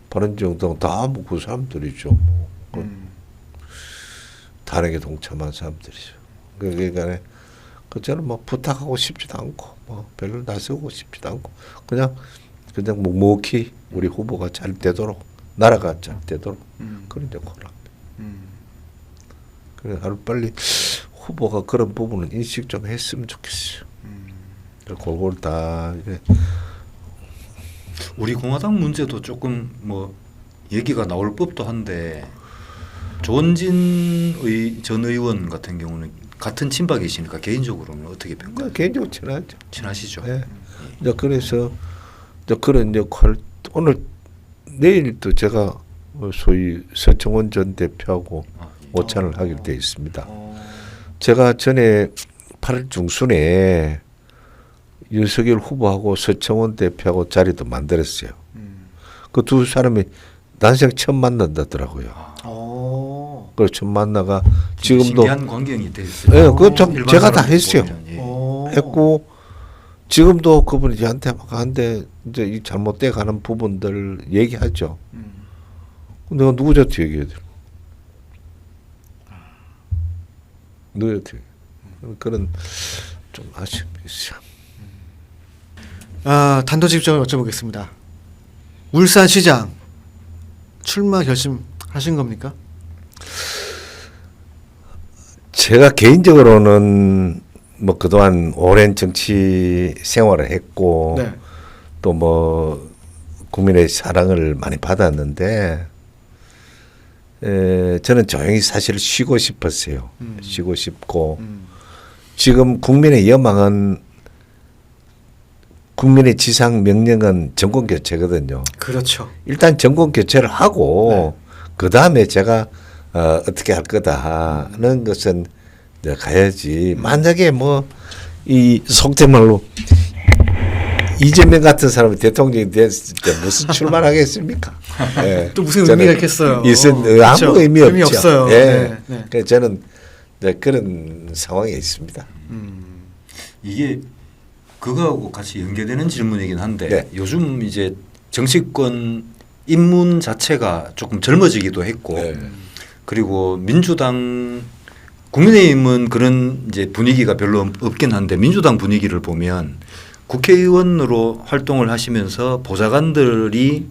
바른정당 다 뭐 그 사람들이죠. 뭐. 탄핵에 동참한 사람들이죠. 그러니까 저는 뭐 부탁하고 싶지도 않고 뭐 별로 나서고 싶지도 않고 그냥 묵묵히 우리 후보가 잘 되도록 나라가 잘 되도록 그런 역할을 합니다. 그래 하루 빨리 후보가 그런 부분은 인식 좀 했으면 좋겠어요. 골고루 다 이래. 우리 공화당 문제도 조금 뭐 얘기가 나올 법도 한데 조원진 전 의원 같은 경우는 같은 친박이시니까 개인적으로는 어떻게 평가해요? 개인적으로 친하죠. 친하시죠? 네. 이제 그래서 이제 그런 역할 오늘 내일 또 제가 소위 서청원 전 대표하고 오찬을 하기로 되어 있습니다. 제가 전에 8월 중순에 윤석열 후보하고 서청원 대표하고 자리도 만들었어요. 그 두 사람이 난생 처음 만난다더라고요. 그래서 처음 만나가 지금도 신기한 광경이 됐어요. 예, 그거 좀 일반 제가 다 사람들 했어요. 보면, 예. 했고 지금도 그분이 저한테 막 하는데 이제 이 잘못돼 가는 부분들 얘기하죠. 내가 누구한테 얘기해야 돼? 누구한테? 그런 좀 아쉬움이 있어요. 단도직입적으로 여쭤보겠습니다. 울산시장 출마 결심하신 겁니까? 제가 개인적으로는 뭐 그동안 오랜 정치 생활을 했고 네. 또 뭐 국민의 사랑을 많이 받았는데 저는 조용히 사실 쉬고 싶었어요. 쉬고 싶고 지금 국민의 여망은 국민의 지상 명령은 정권 교체거든요. 그렇죠. 일단 정권 교체를 하고 그 다음에 제가 어떻게 할 거다 하는 것은 이제 가야지. 만약에 뭐 이 속된 말로 이재명 같은 사람이 대통령이 됐을 때 무슨 출마하겠습니까? 예. 또 무슨 저는 의미가 있겠어요. 아무 그렇죠. 의미 없죠. 의미 없어요. 예. 네, 네. 그래서 저는 이제 그런 상황에 있습니다. 이게 그거하고 같이 연계되는 질문이긴 한데 네. 요즘 이제 정치권 입문 자체가 조금 젊어지기도 했고 네. 그리고 민주당 국민의힘은 그런 이제 분위기가 별로 없긴 한데 민주당 분위기를 보면 국회의원으로 활동을 하시면서 보좌관들이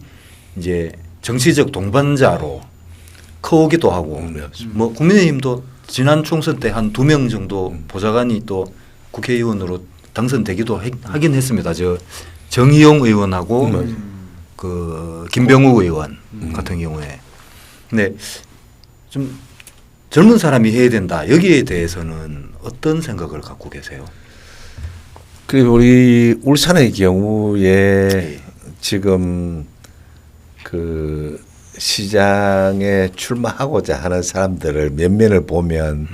이제 정치적 동반자로 커오기도 하고 뭐 국민의힘도 지난 총선 때 한 2명 정도 보좌관이 또 국회의원으로 당선되기도 하긴 했습니다. 저 정의용 의원하고 그 김병우 의원 같은 경우에. 근데 좀 젊은 사람이 해야 된다. 여기에 대해서는 어떤 생각을 갖고 계세요? 그리고 우리 울산의 경우에 예. 지금 그 시장에 출마하고자 하는 사람들을 몇 면을 보면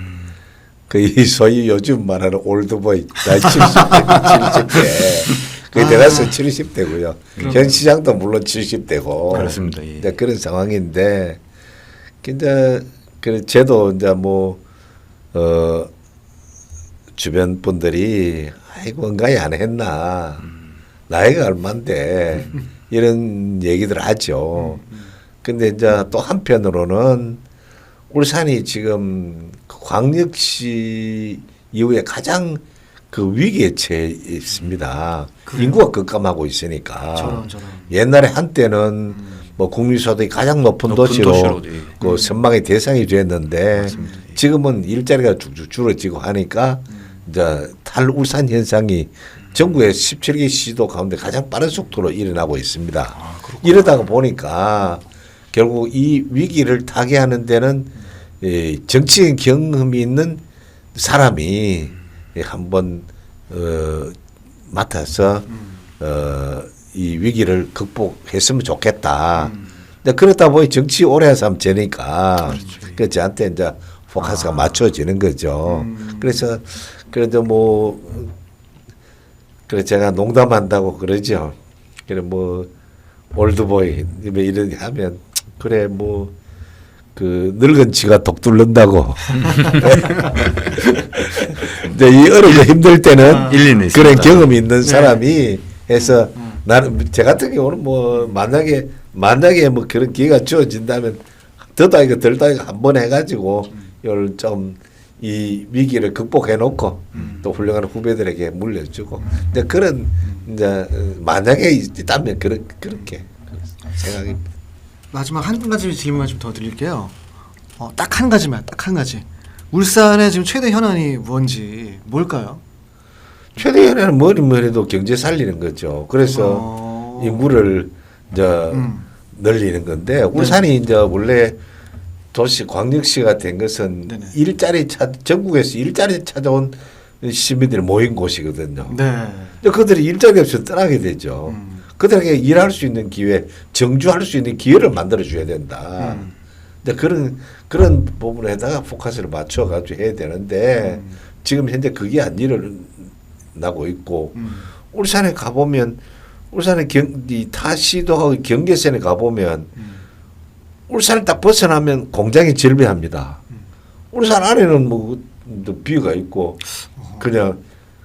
그 소위 요즘 말하는 올드보이 나이 70대 그게 대다수 70대고요. 현 시장도 물론 70대고 그렇습니다. 예. 그런 상황인데 근데 그 제도 이제 뭐 주변 분들이 아이고 응가이 안 했나 나이가 얼만데 이런 얘기들 하죠. 근데 이제 또 한편으로는 울산이 지금 광역시 이후에 가장 그 위기에 처해 있습니다. 그래요? 인구가 급감하고 있으니까. 저런. 옛날에 한때는 뭐 국민소득이 가장 높은 도시로 그 선망의 대상이 됐는데 맞습니다. 지금은 일자리가 쭉쭉 줄어지고 하니까 이제 탈울산 현상이 전국의 17개 시도 가운데 가장 빠른 속도로 일어나고 있습니다. 이러다가 보니까 결국 이 위기를 타개하는 데는 정치인 경험이 있는 사람이 한번 맡아서 이 위기를 극복했으면 좋겠다. 근데 그러다 보니 정치 오래 한 사람 되니까 그 저한테 이제 포커스가 맞춰지는 거죠. 그래서 그래도 뭐 그래 제가 농담한다고 그러죠. 그래 뭐 올드보이 이런 하면 그래 뭐 그 늙은 지가 독 뚫는다고. 이제 이 어렵고 힘들 때는 일리는 그런 있습니다. 경험이 있는 사람이 해서 나는 제 같은 경우는 뭐 만약에 뭐 그런 기회가 주어진다면 더다 이거 덜다 이거 한번 해가지고 이걸 좀 이 위기를 극복해 놓고 또 훌륭한 후배들에게 물려주고 이제 그런 이제 만약에 있다면 그렇게 생각입니다. 마지막 한 가지 질문만 좀 더 드릴게요. 딱 한 가지만, 딱 한 가지. 울산의 지금 최대 현안이 뭔지 뭘까요? 최대 현안은 뭐래도 경제 살리는 거죠. 그래서 인구를 이제 늘리는 건데 울산이 이제 원래 도시 광역시가 된 것은 네네. 전국에서 일자리 찾아온 시민들이 모인 곳이거든요. 네. 근데 그들이 일자리 없이 떠나게 되죠. 그들에게 일할 수 있는 기회, 정주할 수 있는 기회를 만들어 줘야 된다. 근데 그런 부분에다가 포커스를 맞춰 가지고 해야 되는데 지금 현재 그게 안 일어나고 있고 울산에 가보면 울산의 타 시도하고 경계선에 가보면 울산을 딱 벗어나면 공장이 절벽합니다. 울산 안에는 뭐 비유가 있고 그냥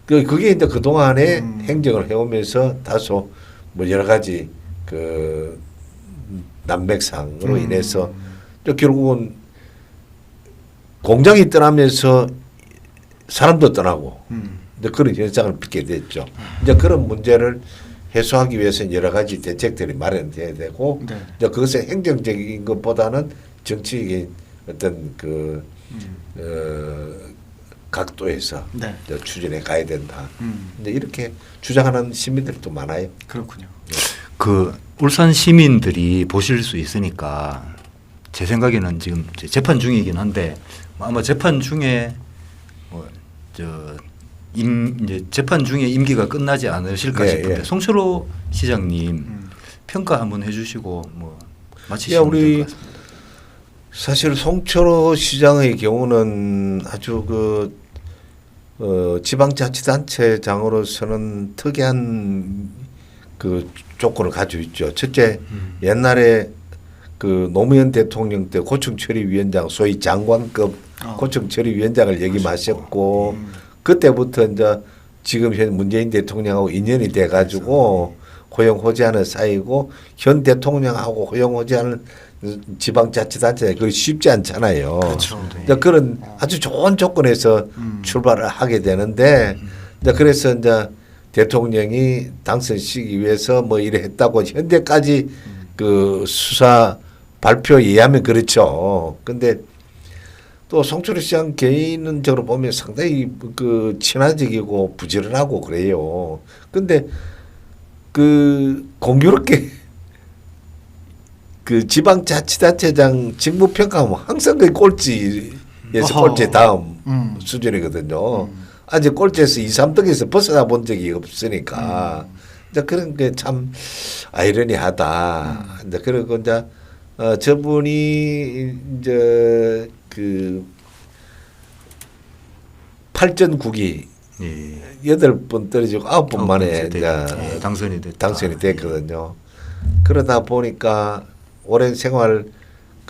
그게 이제 그 동안에 행정을 해오면서 다소 뭐 여러 가지 그 난맥상으로 인해서 결국은 공장이 떠나면서 사람도 떠나고 이제 그런 현상을 빚게 됐죠. 이제 그런 문제를 해소하기 위해서는 여러 가지 대책들이 마련돼야 되고 네. 이제 그것은 행정적인 것보다는 정치적인 어떤 그 각도에서 네. 이제 추진해 가야 된다. 이제 이렇게 주장하는 시민들도 많아요. 그렇군요. 그 울산 시민들이 보실 수 있으니까 제 생각에는 지금 재판 중이긴 한데 아마 재판 중에 이제 재판 중에 임기가 끝나지 않으실까 예, 싶은데 예. 송철호 시장님 평가 한번 해주시고 뭐 야, 마치시면 될 우리 것 같습니다. 사실 송철호 시장의 경우는 아주 지방자치단체장으로서는 특이한 그 조건을 가지고 있죠. 첫째, 옛날에 그 노무현 대통령 때 고충처리위원장, 소위 장관급 고충처리위원장을 역임하셨고 그때부터 이제 지금 현 문재인 대통령하고 인연이 돼가지고 호영호재하는 사이고 현 대통령하고 호영호재하는 지방자치단체 그게 쉽지 않잖아요. 그렇죠. 이제 그런 아주 좋은 조건에서 출발을 하게 되는데 이제 그래서 이제 대통령이 당선시키기 위해서 뭐 이래 했다고 현재까지 그 수사 발표에 의하면 그렇죠. 근데 또 송철호 시장 개인적으로 보면 상당히 그 친화적이고 부지런하고 그래요. 근데 그 공교롭게 그 지방자치단체장 직무평가하면 항상 그 꼴찌에서 꼴찌 다음 수준이거든요. 아직 꼴찌에서 2, 3등에서 벗어나 본 적이 없으니까 이제 그런 게 참 아이러니하다. 이제 그리고 이제 저분이 이제 그 8전국이 예. 8번 떨어지고 9번 만에 이제 당선이 됐다. 당선이 됐거든요. 그러다 보니까 오랜 생활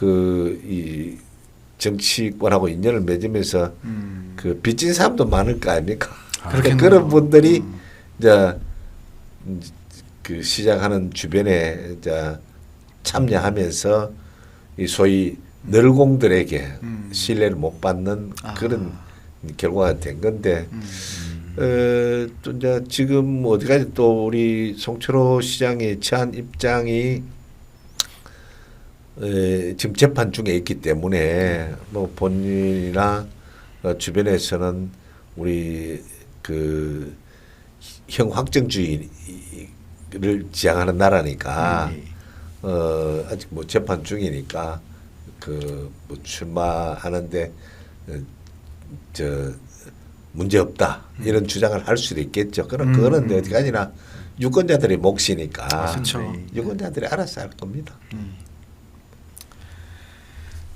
이 정치권하고 인연을 맺으면서 그 빚진 사람도 많을 거 아닙니까? 그렇겠네요. 그런 분들이 이제 그 시작하는 주변에 이제 참여하면서 이 소위 널공들에게 신뢰를 못 받는 그런 결과가 된 건데 또 이제 지금 어디까지 또 우리 송철호 시장이 처한 입장이 지금 재판 중에 있기 때문에 뭐 본인이나 주변에서는 우리 그 형 확정주의를 지향하는 나라니까 아직 뭐 재판 중이니까 그 뭐 출마하는데 저 문제 없다 이런 주장을 할 수도 있겠죠. 그럼 그거는 어디까지나 유권자들의 몫이니까 그렇죠. 유권자들이 알아서 할 겁니다.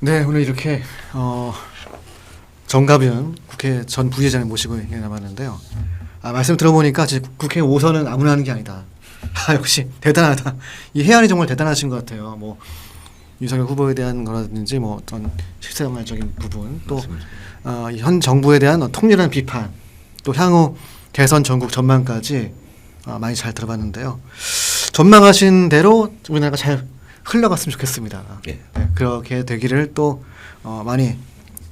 네, 오늘 이렇게 정가변 국회 전 부의장을 모시고 얘기 나눴는데요. 말씀 들어보니까 진짜 국회 5선은 아무나 하는 게 아니다. 역시 대단하다. 이 해안이 정말 대단하신 것 같아요. 뭐 윤석열 후보에 대한 거라든지 뭐 어떤 실생활적인 부분 또 현 정부에 대한 통렬한 비판 또 향후 개선 전국 전망까지 많이 잘 들어봤는데요. 전망하신 대로 우리나라가 잘 흘러갔으면 좋겠습니다. 예. 네, 그렇게 되기를 또 많이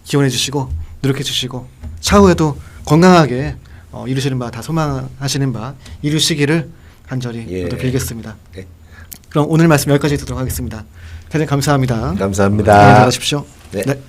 기원해 주시고 노력해 주시고 차후에도 건강하게 이루시는 바 다 소망하시는 바 이루시기를 간절히 예. 모두 빌겠습니다. 예. 그럼 오늘 말씀 여기까지 듣도록 하겠습니다. 대단히 감사합니다. 감사합니다. 네, 들어가십시오. 네. 네.